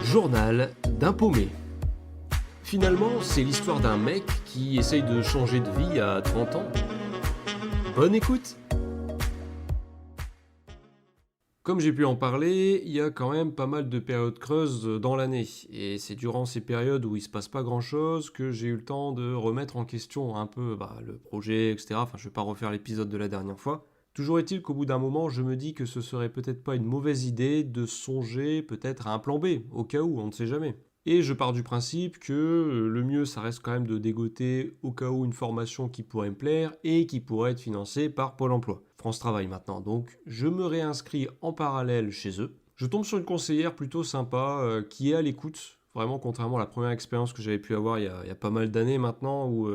Journal d'un paumé. Finalement, c'est l'histoire d'un mec qui essaye de changer de vie à 30 ans. Bonne écoute! Comme j'ai pu en parler, il y a quand même pas mal de périodes creuses dans l'année. Et c'est durant ces périodes où il se passe pas grand chose que j'ai eu le temps de remettre en question un peu le projet, etc. Enfin, je vais pas refaire l'épisode de la dernière fois. Toujours est-il qu'au bout d'un moment, je me dis que ce serait peut-être pas une mauvaise idée de songer peut-être à un plan B, au cas où, on ne sait jamais. Et je pars du principe que le mieux, ça reste quand même de dégoter au cas où une formation qui pourrait me plaire et qui pourrait être financée par Pôle emploi. France Travail maintenant. Donc je me réinscris en parallèle chez eux. Je tombe sur une conseillère plutôt sympa qui est à l'écoute. Vraiment, contrairement à la première expérience que j'avais pu avoir il y a pas mal d'années maintenant, où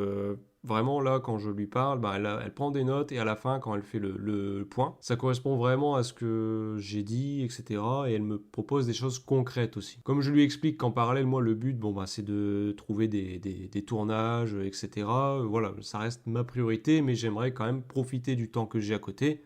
vraiment là, quand je lui parle, elle prend des notes et à la fin, quand elle fait le point, ça correspond vraiment à ce que j'ai dit, etc. Et elle me propose des choses concrètes aussi. Comme je lui explique qu'en parallèle, moi, le but, c'est de trouver des tournages, etc. Voilà, ça reste ma priorité, mais j'aimerais quand même profiter du temps que j'ai à côté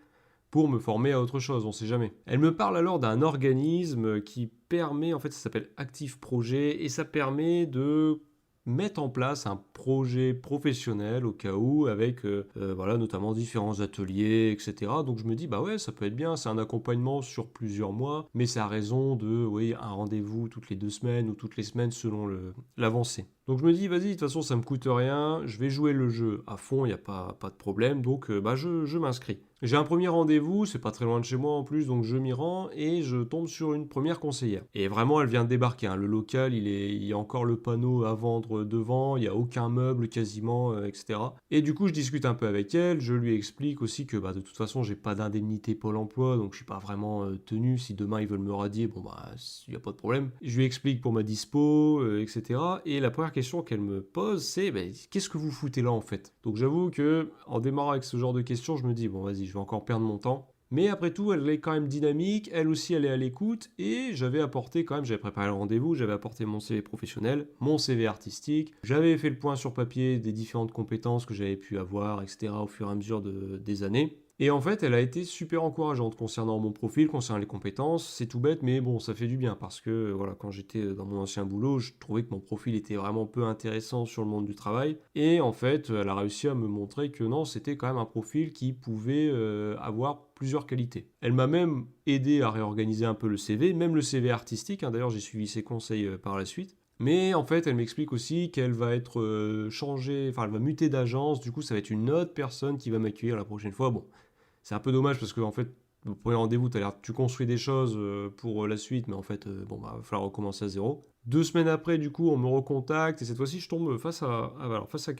pour me former à autre chose, on sait jamais. Elle me parle alors d'un organisme qui permet, en fait ça s'appelle Active Projet, et ça permet de mettre en place un projet professionnel au cas où, avec notamment différents ateliers, etc. Donc je me dis, bah ouais, ça peut être bien, c'est un accompagnement sur plusieurs mois, mais c'est à raison de, oui, un rendez-vous toutes les 2 semaines ou toutes les semaines selon l'avancée. Donc je me dis, vas-y, de toute façon ça me coûte rien, je vais jouer le jeu à fond, il n'y a pas de problème, donc je m'inscris. J'ai un premier rendez-vous, c'est pas très loin de chez moi en plus, donc je m'y rends et je tombe sur une première conseillère. Et vraiment, elle vient de débarquer, hein. Le local, il y a encore le panneau à vendre devant, il n'y a aucun meuble quasiment, etc. Et du coup, je discute un peu avec elle, je lui explique aussi que de toute façon, j'ai pas d'indemnité Pôle emploi, donc je suis pas vraiment tenu. Si demain ils veulent me radier, il n'y a pas de problème. Je lui explique pour ma dispo, etc. Et la première question qu'elle me pose, c'est qu'est-ce que vous foutez là en fait? Donc j'avoue que en démarrant avec ce genre de questions, je me dis, bon vas-y, je vais encore perdre mon temps. Mais après tout, elle est quand même dynamique, elle aussi elle est à l'écoute, et j'avais préparé le rendez-vous, j'avais apporté mon CV professionnel, mon CV artistique, j'avais fait le point sur papier des différentes compétences que j'avais pu avoir, etc. au fur et à mesure des années. Et en fait, elle a été super encourageante concernant mon profil, concernant les compétences. C'est tout bête, mais bon, ça fait du bien parce que voilà, quand j'étais dans mon ancien boulot, je trouvais que mon profil était vraiment peu intéressant sur le monde du travail. Et en fait, elle a réussi à me montrer que non, c'était quand même un profil qui pouvait avoir plusieurs qualités. Elle m'a même aidé à réorganiser un peu le CV, même le CV artistique, hein. D'ailleurs, j'ai suivi ses conseils par la suite. Mais en fait, elle m'explique aussi qu'elle va être changée, enfin, elle va muter d'agence. Du coup, ça va être une autre personne qui va m'accueillir la prochaine fois. Bon, c'est un peu dommage parce que en fait, au premier rendez-vous, tu construis des choses pour la suite, mais en fait, va falloir recommencer à zéro. 2 semaines après, du coup, on me recontacte et cette fois-ci, je tombe face à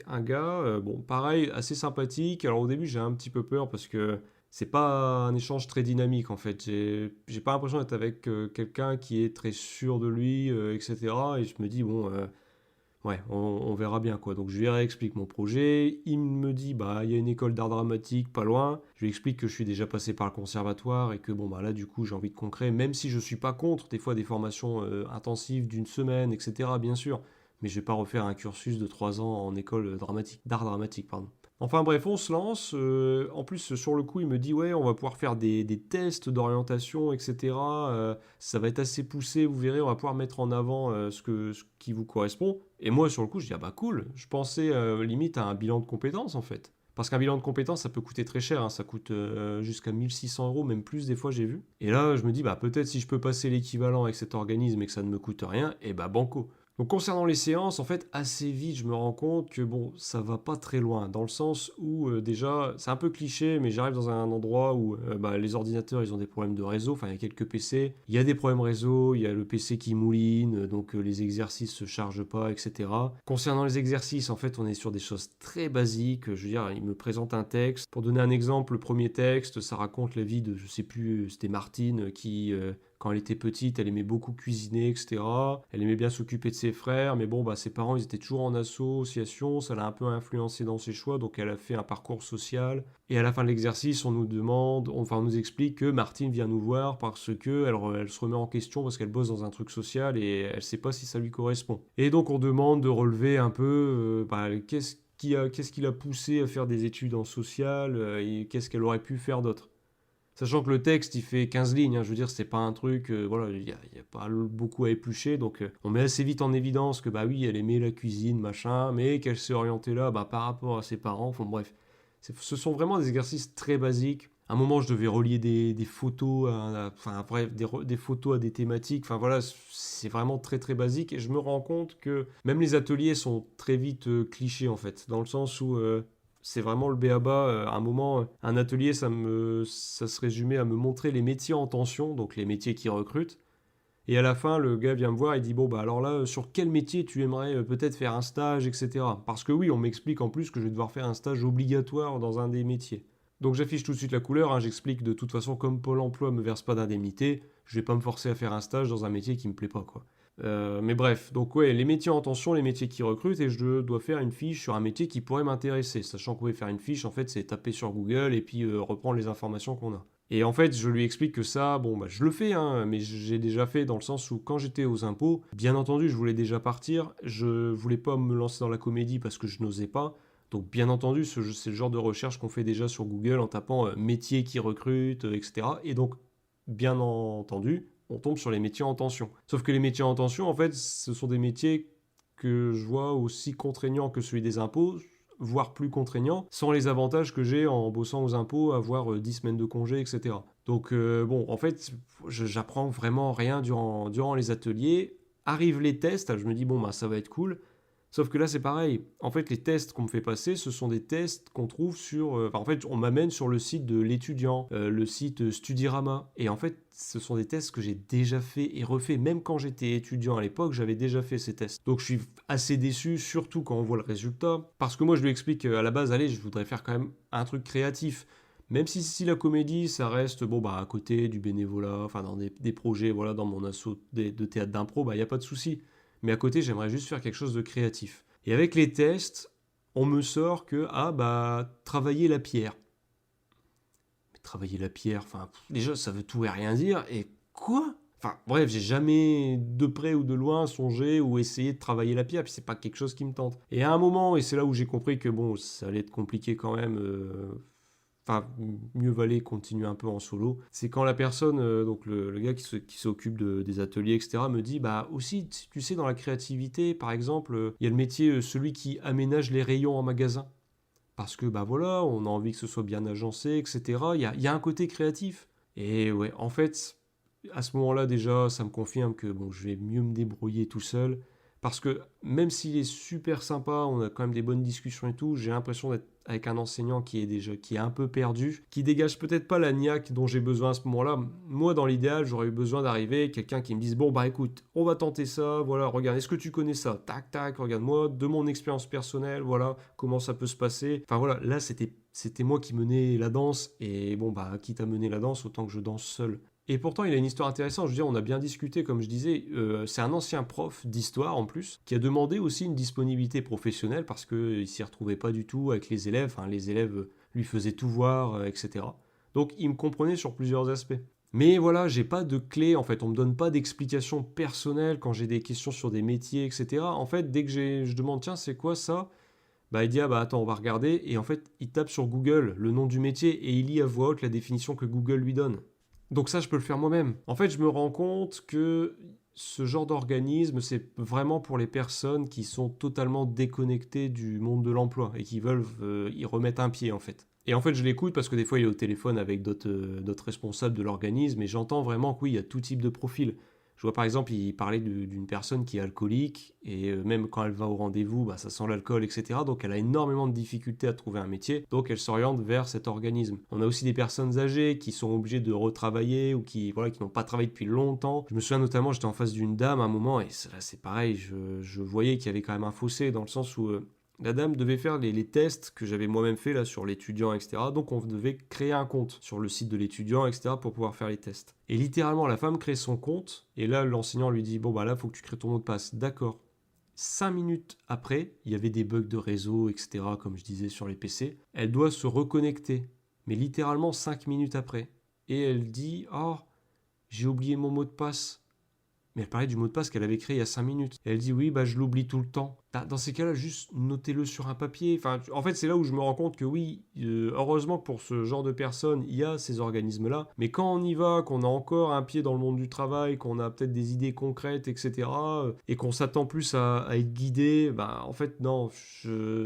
un gars, pareil, assez sympathique. Alors au début, j'ai un petit peu peur parce que c'est pas un échange très dynamique en fait. J'ai pas l'impression d'être avec quelqu'un qui est très sûr de lui, etc. Et je me dis, bon, ouais, on verra bien quoi. Donc je lui réexplique mon projet. Il me dit il y a une école d'art dramatique pas loin. Je lui explique que je suis déjà passé par le conservatoire et que là du coup j'ai envie de concret, même si je suis pas contre des fois des formations intensives d'une semaine, etc. Bien sûr, mais je vais pas refaire un cursus de 3 ans en école dramatique, d'art dramatique, pardon. Enfin bref, on se lance. En plus, sur le coup, il me dit ouais, on va pouvoir faire des tests d'orientation, etc. Ça va être assez poussé, vous verrez, on va pouvoir mettre en avant ce qui vous correspond. Et moi, sur le coup, je dis ah bah cool. Je pensais limite à un bilan de compétences en fait. Parce qu'un bilan de compétences, ça peut coûter très cher, hein. Ça coûte jusqu'à 1 600 euros, même plus des fois, j'ai vu. Et là, je me dis peut-être si je peux passer l'équivalent avec cet organisme et que ça ne me coûte rien, et banco. Donc concernant les séances, en fait, assez vite, je me rends compte que ça va pas très loin, dans le sens où déjà, c'est un peu cliché, mais j'arrive dans un endroit où les ordinateurs, ils ont des problèmes de réseau, enfin, il y a quelques PC, il y a des problèmes réseau, il y a le PC qui mouline, donc les exercices se chargent pas, etc. Concernant les exercices, en fait, on est sur des choses très basiques. Je veux dire, il me présente un texte. Pour donner un exemple, le premier texte, ça raconte la vie de, je sais plus, c'était Martine qui quand elle était petite, elle aimait beaucoup cuisiner, etc. Elle aimait bien s'occuper de ses frères, mais ses parents, ils étaient toujours en association, ça l'a un peu influencé dans ses choix, donc elle a fait un parcours social. Et à la fin de l'exercice, on nous explique que Martine vient nous voir parce que elle se remet en question parce qu'elle bosse dans un truc social et elle sait pas si ça lui correspond. Et donc on demande de relever un peu qu'est-ce qui l'a poussé à faire des études en social et qu'est-ce qu'elle aurait pu faire d'autre. Sachant que le texte, il fait 15 lignes, hein, je veux dire, c'est pas un truc, voilà, il y a pas beaucoup à éplucher, donc on met assez vite en évidence que, bah oui, elle aimait la cuisine, machin, mais qu'elle s'est orientée là, bah, par rapport à ses parents, enfin bref. Ce sont vraiment des exercices très basiques. À un moment, je devais relier des photos, enfin bref, des photos à des thématiques, enfin voilà, c'est vraiment très très basique, et je me rends compte que même les ateliers sont très vite clichés, en fait, dans le sens où c'est vraiment le b.a.-ba. À un moment, un atelier, ça se résumait à me montrer les métiers en tension, donc les métiers qui recrutent. Et à la fin, le gars vient me voir et dit, bon, bah alors là, sur quel métier tu aimerais peut-être faire un stage, etc. Parce que oui, on m'explique en plus que je vais devoir faire un stage obligatoire dans un des métiers. Donc j'affiche tout de suite la couleur, hein, j'explique de toute façon, comme Pôle emploi me verse pas d'indemnité, je vais pas me forcer à faire un stage dans un métier qui me plaît pas, quoi. Mais bref, donc ouais, les métiers en tension, les métiers qui recrutent, et je dois faire une fiche sur un métier qui pourrait m'intéresser, sachant que ouais, faire une fiche, en fait, c'est taper sur Google et puis reprendre les informations qu'on a. Et en fait, je lui explique que ça, bon, bah, je le fais, hein, mais j'ai déjà fait dans le sens où quand j'étais aux impôts, bien entendu, je voulais déjà partir, je voulais pas me lancer dans la comédie parce que je n'osais pas. Donc, bien entendu, c'est le genre de recherche qu'on fait déjà sur Google en tapant métiers qui recrutent, etc. Et donc, bien entendu, on tombe sur les métiers en tension. Sauf que les métiers en tension, en fait, ce sont des métiers que je vois aussi contraignants que celui des impôts, voire plus contraignants, sans les avantages que j'ai en bossant aux impôts, avoir 10 semaines de congé, etc. Donc bon, en fait, j'apprends vraiment rien durant les ateliers. Arrivent les tests, je me dis, bon, bah, ça va être cool. Sauf que là, c'est pareil. En fait, les tests qu'on me fait passer, ce sont des tests qu'on trouve sur... en fait, on m'amène sur le site de l'étudiant, le site Studirama. Et en fait, ce sont des tests que j'ai déjà fait et refait. Même quand j'étais étudiant à l'époque, j'avais déjà fait ces tests. Donc, je suis assez déçu, surtout quand on voit le résultat. Parce que moi, je lui explique à la base, allez, je voudrais faire quand même un truc créatif. Même si la comédie, ça reste bon, bah, à côté du bénévolat, enfin dans des projets, voilà, dans mon asso de théâtre d'impro, bah, il n'y a pas de souci. Mais à côté, j'aimerais juste faire quelque chose de créatif. Et avec les tests, on me sort que, ah bah, travailler la pierre. Mais travailler la pierre, enfin, déjà, ça veut tout et rien dire. Et quoi? Enfin, bref, j'ai jamais de près ou de loin songé ou essayé de travailler la pierre, puis c'est pas quelque chose qui me tente. Et à un moment, et c'est là où j'ai compris que bon, ça allait être compliqué quand même, enfin, mieux valait continuer un peu en solo. C'est quand la personne, donc le gars qui s'occupe des ateliers, etc., me dit, bah aussi, tu sais, dans la créativité, par exemple, il y a le métier, celui qui aménage les rayons en magasin. Parce que, bah voilà, on a envie que ce soit bien agencé, etc. Il y a un côté créatif. Et ouais, en fait, à ce moment-là, déjà, ça me confirme que bon, je vais mieux me débrouiller tout seul. Parce que même s'il est super sympa, on a quand même des bonnes discussions et tout, j'ai l'impression d'être avec un enseignant qui est un peu perdu, qui dégage peut-être pas la niaque dont j'ai besoin à ce moment-là. Moi, dans l'idéal, j'aurais eu besoin d'arriver, quelqu'un qui me dise, bon, bah écoute, on va tenter ça, voilà, regarde, est-ce que tu connais ça? Tac, tac, regarde-moi, de mon expérience personnelle, voilà, comment ça peut se passer. Enfin voilà, là, c'était moi qui menais la danse, et bon, bah, quitte à mener la danse, autant que je danse seul. Et pourtant, il a une histoire intéressante. Je veux dire, on a bien discuté, comme je disais. C'est un ancien prof d'histoire en plus, qui a demandé aussi une disponibilité professionnelle parce qu'il ne s'y retrouvait pas du tout avec les élèves. Enfin, les élèves lui faisaient tout voir, etc. Donc, il me comprenait sur plusieurs aspects. Mais voilà, j'ai pas de clé. En fait, on me donne pas d'explications personnelles quand j'ai des questions sur des métiers, etc. En fait, dès que je demande, tiens, c'est quoi ça? Bah, il dit, ah bah attends, on va regarder. Et en fait, il tape sur Google le nom du métier et il lit à voix haute la définition que Google lui donne. Donc ça, je peux le faire moi-même. En fait, je me rends compte que ce genre d'organisme, c'est vraiment pour les personnes qui sont totalement déconnectées du monde de l'emploi et qui veulent y remettre un pied, en fait. Et en fait, je l'écoute parce que des fois, il est au téléphone avec d'autres responsables de l'organisme et j'entends vraiment que oui, il y a tout type de profil. Je vois par exemple, il parlait d'une personne qui est alcoolique et même quand elle va au rendez-vous, bah, ça sent l'alcool, etc. Donc elle a énormément de difficultés à trouver un métier, donc elle s'oriente vers cet organisme. On a aussi des personnes âgées qui sont obligées de retravailler ou qui, voilà, qui n'ont pas travaillé depuis longtemps. Je me souviens notamment, j'étais en face d'une dame à un moment et là c'est pareil, je voyais qu'il y avait quand même un fossé dans le sens où la dame devait faire les tests que j'avais moi-même fait là sur l'étudiant, etc. Donc on devait créer un compte sur le site de l'étudiant, etc. pour pouvoir faire les tests. Et littéralement, la femme crée son compte et là, l'enseignant lui dit, bon bah là, il faut que tu crées ton mot de passe. D'accord. 5 minutes après, il y avait des bugs de réseau, etc. comme je disais sur les PC. Elle doit se reconnecter, mais littéralement 5 minutes après. Et elle dit, oh, j'ai oublié mon mot de passe. Mais elle parlait du mot de passe qu'elle avait créé il y a 5 minutes. Et elle dit, oui, bah je l'oublie tout le temps. dans ces cas-là, juste notez-le sur un papier. Enfin, en fait, c'est là où je me rends compte que oui, heureusement que pour ce genre de personnes, il y a ces organismes-là. Mais quand on y va, qu'on a encore un pied dans le monde du travail, qu'on a peut-être des idées concrètes, etc., et qu'on s'attend plus à être guidé, bah, en fait, non,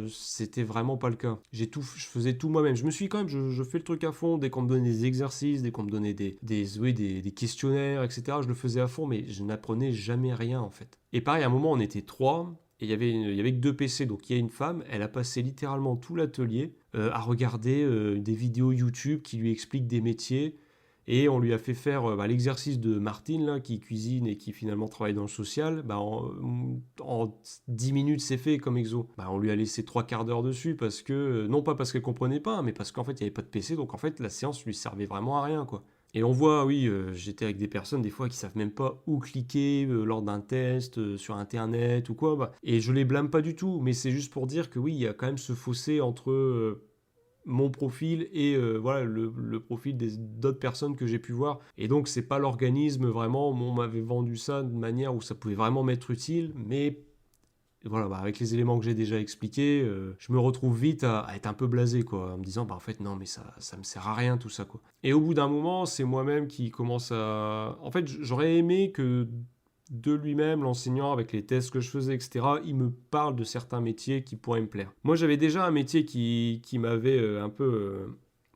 c'était vraiment pas le cas. Je faisais tout moi-même. Je me suis quand même, je fais le truc à fond. Dès qu'on me donnait des exercices, dès qu'on me donnait des questionnaires, etc., je le faisais à fond, mais je n'apprenais jamais rien, en fait. Et pareil, à un moment, on était 3. Et il y avait que 2 PC, donc il y a une femme, elle a passé littéralement tout l'atelier à regarder des vidéos YouTube qui lui expliquent des métiers. Et on lui a fait faire l'exercice de Martine, là, qui cuisine et qui finalement travaille dans le social. En 10 minutes, c'est fait comme exo. On lui a laissé 3/4 d'heure dessus parce que, non pas parce qu'elle comprenait pas, mais parce qu'en fait, il n'y avait pas de PC. Donc en fait, la séance lui servait vraiment à rien, quoi. Et on voit, oui, j'étais avec des personnes des fois qui savent même pas où cliquer lors d'un test sur internet ou quoi. Et je les blâme pas du tout, mais c'est juste pour dire que oui, il y a quand même ce fossé entre mon profil et voilà le profil d'autres personnes que j'ai pu voir. Et donc c'est pas l'organisme vraiment, on m'avait vendu ça de manière où ça pouvait vraiment m'être utile, mais voilà, avec les éléments que j'ai déjà expliqués, je me retrouve vite à être un peu blasé, quoi, en me disant, en fait, non, mais ça me sert à rien, tout ça, quoi. Et au bout d'un moment, c'est moi-même qui commence à... En fait, j'aurais aimé que de lui-même, l'enseignant, avec les tests que je faisais, etc., il me parle de certains métiers qui pourraient me plaire. Moi, j'avais déjà un métier qui m'avait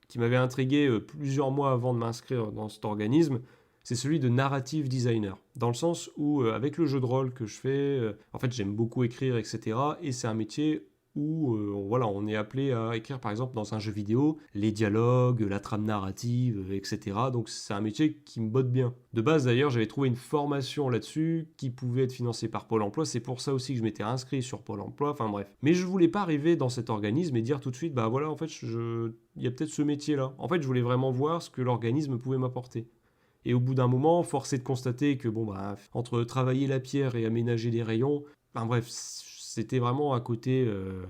qui m'avait intrigué plusieurs mois avant de m'inscrire dans cet organisme. C'est celui de narrative designer, dans le sens où, avec le jeu de rôle que je fais, en fait, j'aime beaucoup écrire, etc. Et c'est un métier où voilà, on est appelé à écrire, par exemple, dans un jeu vidéo, les dialogues, la trame narrative, etc. Donc, c'est un métier qui me botte bien. De base, d'ailleurs, j'avais trouvé une formation là-dessus qui pouvait être financée par Pôle emploi. C'est pour ça aussi que je m'étais inscrit sur Pôle emploi. Enfin, bref. Mais je voulais pas arriver dans cet organisme et dire tout de suite, bah voilà, en fait, il y a peut-être ce métier-là. En fait, je voulais vraiment voir ce que l'organisme pouvait m'apporter. Et au bout d'un moment, force est de constater que, entre travailler la pierre et aménager des rayons, bref, c'était vraiment à côté de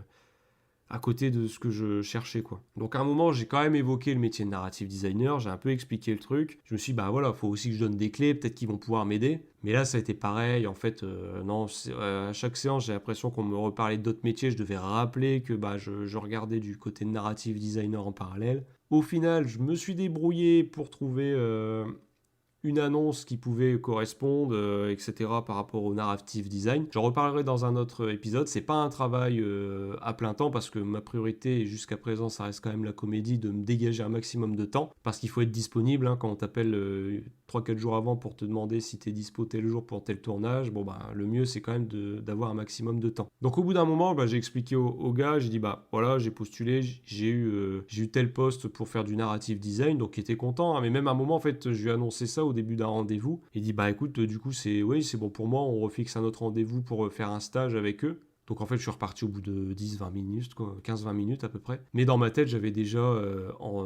ce que je cherchais, quoi. Donc à un moment, j'ai quand même évoqué le métier de narrative designer, j'ai un peu expliqué le truc. Je me suis dit, voilà, faut aussi que je donne des clés, peut-être qu'ils vont pouvoir m'aider. Mais là, ça a été pareil, en fait, non, à chaque séance, j'ai l'impression qu'on me reparlait d'autres métiers, je devais rappeler que je regardais du côté de narrative designer en parallèle. Au final, je me suis débrouillé pour trouver... une annonce qui pouvait correspondre, etc. par rapport au narrative design. J'en reparlerai dans un autre épisode. C'est pas un travail à plein temps parce que ma priorité jusqu'à présent, ça reste quand même la comédie, de me dégager un maximum de temps parce qu'il faut être disponible quand on t'appelle 3-4 jours avant pour te demander si t'es dispo tel jour pour tel tournage. Le mieux c'est quand même d'avoir un maximum de temps. Donc au bout d'un moment, j'ai expliqué au gars, j'ai dit voilà, j'ai postulé, j'ai eu tel poste pour faire du narrative design, donc il était content, mais même à un moment en fait, je lui ai annoncé ça au début d'un rendez-vous. Il dit écoute, du coup c'est bon pour moi, on refixe un autre rendez-vous pour faire un stage avec eux. Donc en fait, je suis reparti au bout de 10-20 minutes, 15-20 minutes à peu près. Mais dans ma tête, j'avais déjà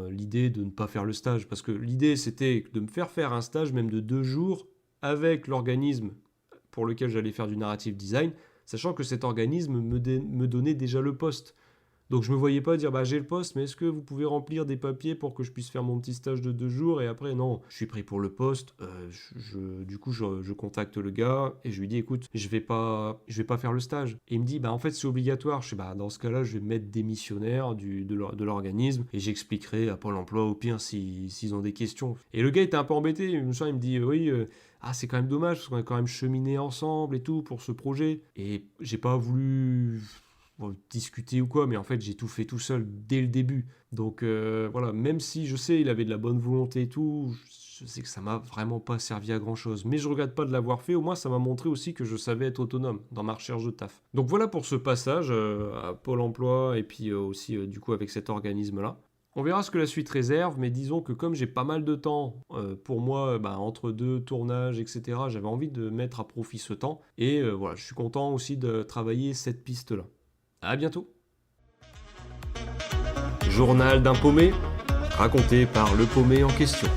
l'idée de ne pas faire le stage. Parce que l'idée, c'était de me faire un stage même de 2 jours avec l'organisme pour lequel j'allais faire du narrative design, sachant que cet organisme me donnait déjà le poste. Donc je me voyais pas dire j'ai le poste, mais est-ce que vous pouvez remplir des papiers pour que je puisse faire mon petit stage de 2 jours et après non, je suis pris pour le poste. Du coup je contacte le gars et je lui dis écoute, je vais pas faire le stage. Et il me dit en fait c'est obligatoire. Je suis dans ce cas-là je vais mettre démissionnaire de l'organisme et j'expliquerai à Pôle emploi au pire s'ils ont des questions. Et le gars était un peu embêté. Il me dit oui. C'est quand même dommage parce qu'on a quand même cheminé ensemble et tout pour ce projet. Et j'ai pas voulu discuter ou quoi, mais en fait j'ai tout fait tout seul dès le début. Donc voilà, même si je sais il avait de la bonne volonté et tout, je sais que ça m'a vraiment pas servi à grand chose. Mais je regrette pas de l'avoir fait, au moins ça m'a montré aussi que je savais être autonome dans ma recherche de taf. Donc voilà pour ce passage à Pôle emploi et puis aussi du coup avec cet organisme-là. On verra ce que la suite réserve, mais disons que comme j'ai pas mal de temps pour moi, entre 2 tournages, etc., j'avais envie de mettre à profit ce temps. Et voilà, je suis content aussi de travailler cette piste-là. À bientôt. Journal d'un paumé, raconté par le paumé en question.